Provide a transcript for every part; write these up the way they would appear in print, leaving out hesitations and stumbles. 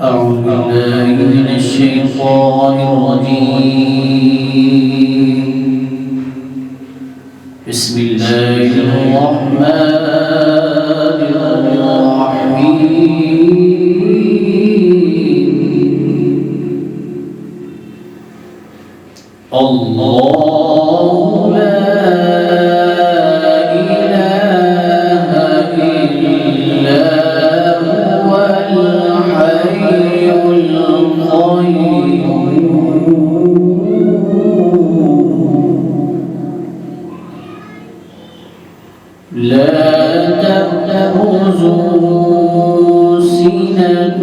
أعوذ بالله من الشيطان الرجيم. بسم الله الرحمن الرحيم. الله لا إله إلا هو الحي القيوم لا تأخذه سنة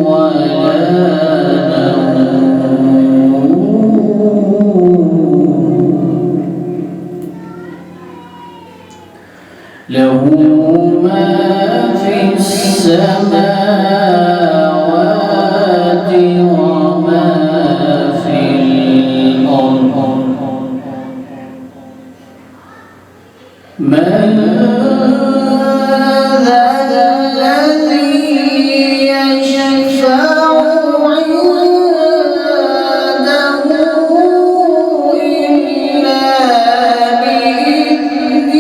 ولا له ما في السماوات وما في الأرض. من ذا الذي يشفع عنده إلا بإذنه.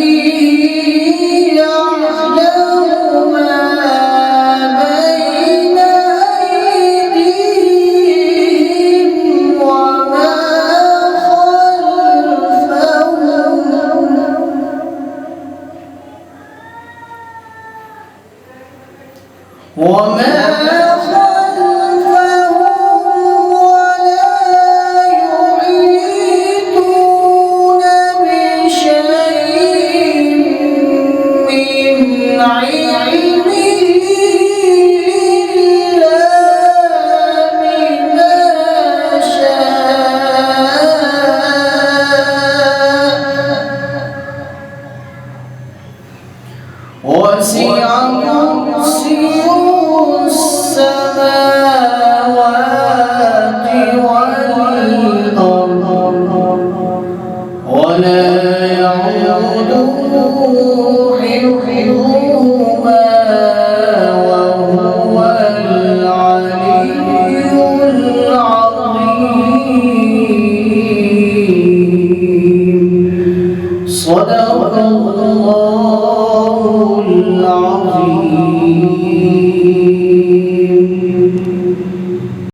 يعلم ما بين أيديهم وما خلفهم ولا يحيطون بشيء من علمه إلا بما شاء. وسع كرسيه السماوات والأرض ولا يعوده حفظهما وهو العلي العظيم. صدق